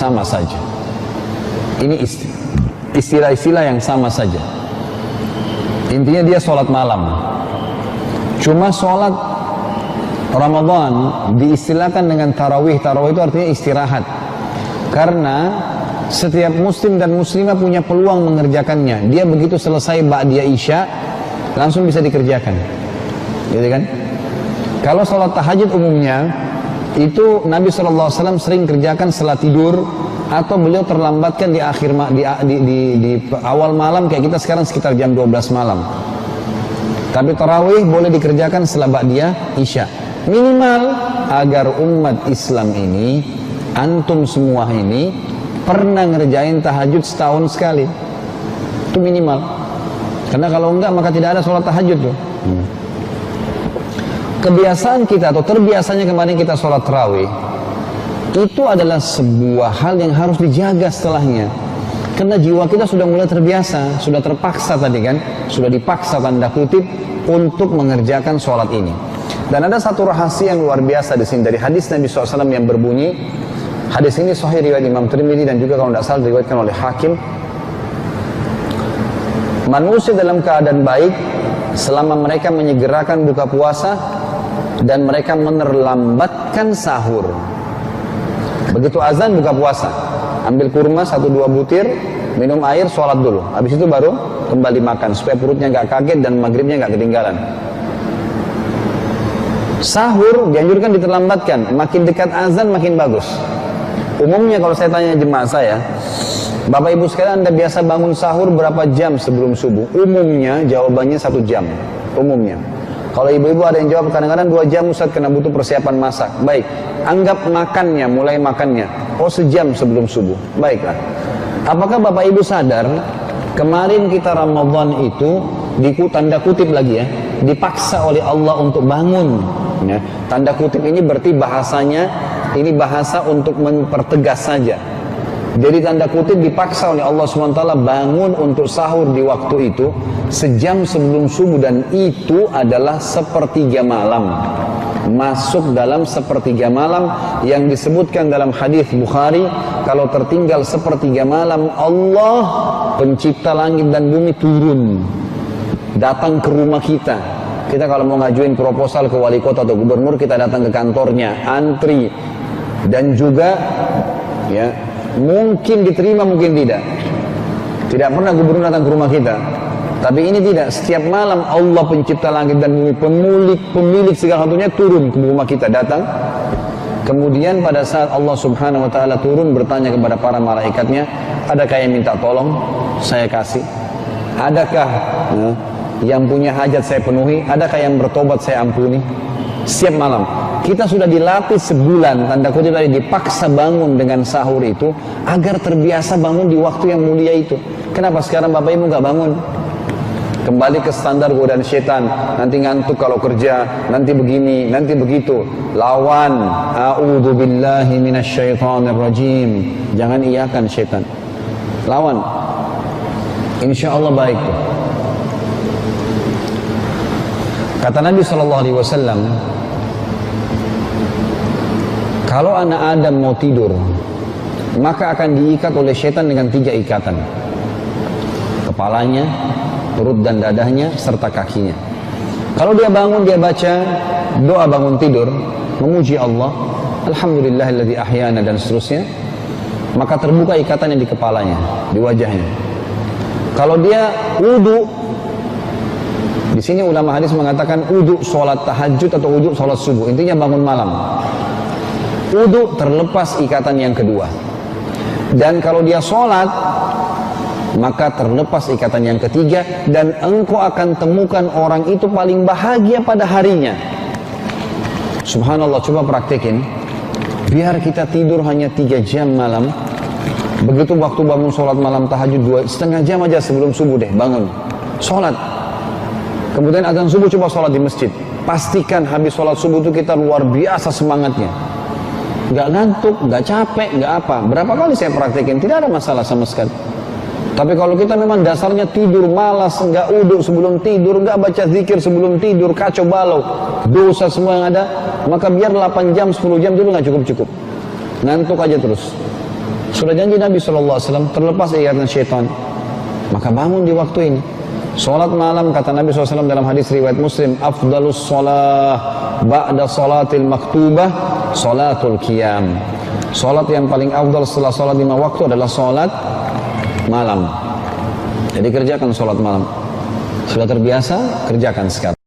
sama saja. Ini istilah-istilah yang sama saja. Intinya dia sholat malam. Cuma sholat Ramadan diistilahkan dengan tarawih. Tarawih itu artinya istirahat. Karena setiap muslim dan muslimah punya peluang mengerjakannya. Dia begitu selesai ba'diyah isya, langsung bisa dikerjakan. Gitu kan? Kalau sholat tahajud umumnya, itu Nabi SAW sering kerjakan setelah tidur, atau beliau terlambatkan di awal malam, kayak kita sekarang sekitar jam 12 malam. Tapi tarawih boleh dikerjakan setelah ba'diyah isya. Minimal agar umat Islam ini, antum semua ini, pernah ngerjain tahajud setahun sekali. Itu minimal. Karena kalau enggak maka tidak ada sholat tahajud tuh. Kebiasaan kita atau terbiasanya kemarin kita sholat tarawih, itu adalah sebuah hal yang harus dijaga setelahnya. Karena jiwa kita sudah mulai terbiasa, sudah terpaksa tadi kan, sudah dipaksa tanda kutip untuk mengerjakan sholat ini. Dan ada satu rahasia yang luar biasa di sini dari hadis Nabi SAW yang berbunyi, hadis ini sahih riwayat Imam Tirmidzi dan juga kalau tidak salah diriwayatkan oleh Hakim. Manusia dalam keadaan baik selama mereka menyegerakan buka puasa dan mereka menerlambatkan sahur. Begitu azan buka puasa, ambil kurma 1-2 butir, minum air, sholat dulu. Habis itu baru kembali makan supaya perutnya nggak kaget dan maghribnya nggak ketinggalan. Sahur dianjurkan diterlambatkan, makin dekat azan makin bagus. Umumnya kalau saya tanya jemaah saya, Bapak Ibu sekalian, Anda biasa bangun sahur berapa jam sebelum subuh? Umumnya jawabannya 1 jam. Umumnya. Kalau ibu-ibu ada yang jawab kadang-kadang 2 jam Ustaz karena butuh persiapan masak. Baik, anggap makannya, mulai makannya. Oh, sejam sebelum subuh. Baiklah. Apakah Bapak Ibu sadar kemarin kita Ramadan itu tanda kutip lagi ya, dipaksa oleh Allah untuk bangun. Ya. Tanda kutip ini berarti bahasanya ini bahasa untuk mempertegas saja. Jadi tanda kutip dipaksa oleh Allah SWT bangun untuk sahur di waktu itu sejam sebelum subuh, dan itu adalah sepertiga malam. Masuk dalam sepertiga malam yang disebutkan dalam hadis Bukhari, kalau tertinggal sepertiga malam, Allah pencipta langit dan bumi turun, datang ke rumah kita. Kita kalau mau ngajuin proposal ke wali kota atau gubernur, kita datang ke kantornya, antri, dan juga ya mungkin diterima, mungkin tidak. Tidak pernah gubernur datang ke rumah kita. Tapi ini tidak, setiap malam Allah pencipta langit dan bumi, pemilik segala satunya turun ke rumah kita, datang. Kemudian pada saat Allah Subhanahu wa taala turun, bertanya kepada para malaikatnya, adakah yang minta tolong? Saya kasih. Adakah yang punya hajat saya penuhi? Adakah yang bertobat saya ampuni? Setiap malam. Kita sudah dilatih sebulan, tanda kutip tadi, dipaksa bangun dengan sahur itu agar terbiasa bangun di waktu yang mulia itu. Kenapa sekarang Bapak Ibu nggak bangun? Kembali ke standar godaan setan, nanti ngantuk kalau kerja, nanti begini, nanti begitu. Lawan, a'udzubillahi minasyaitonirrajim. Jangan iyakan setan. Lawan. Insya Allah baik. Kata Nabi SAW, kalau anak Adam mau tidur, maka akan diikat oleh setan dengan 3 ikatan. Kepalanya, perut dan dadahnya, serta kakinya. Kalau dia bangun, dia baca doa bangun tidur, memuji Allah, Alhamdulillahilladzi ahyana, dan seterusnya, maka terbuka ikatan yang di kepalanya, di wajahnya. Kalau dia wudu, di sini ulama hadis mengatakan wudu sholat tahajud atau wudu sholat subuh, intinya bangun malam. Wudu terlepas ikatan yang kedua. Dan kalau dia sholat, maka terlepas ikatan yang ketiga, dan engkau akan temukan orang itu paling bahagia pada harinya. Subhanallah, coba praktekin. Biar kita tidur hanya 3 jam malam. Begitu waktu bangun sholat malam tahajud 2,5 jam aja sebelum subuh deh, bangun sholat. Kemudian azan subuh coba sholat di masjid. Pastikan habis sholat subuh itu kita luar biasa semangatnya. Gak ngantuk, gak capek, gak apa. Berapa kali saya praktekin, tidak ada masalah sama sekali. Tapi kalau kita memang dasarnya tidur malas, gak uduk sebelum tidur, gak baca zikir sebelum tidur, kacau balau, dosa semua yang ada, maka biar 8 jam, 10 jam dulu gak cukup-cukup. Ngantuk aja terus. Sudah janji Nabi SAW, terlepas ikatan syaitan. Maka bangun di waktu ini. Salat malam, kata Nabi SAW dalam hadis riwayat Muslim, afdalus salah ba'da salatil maktubah salatul qiyam. Salat yang paling afdal setelah salat 5 waktu adalah salat malam. Jadi kerjakan salat malam. Sudah terbiasa, kerjakan sekarang.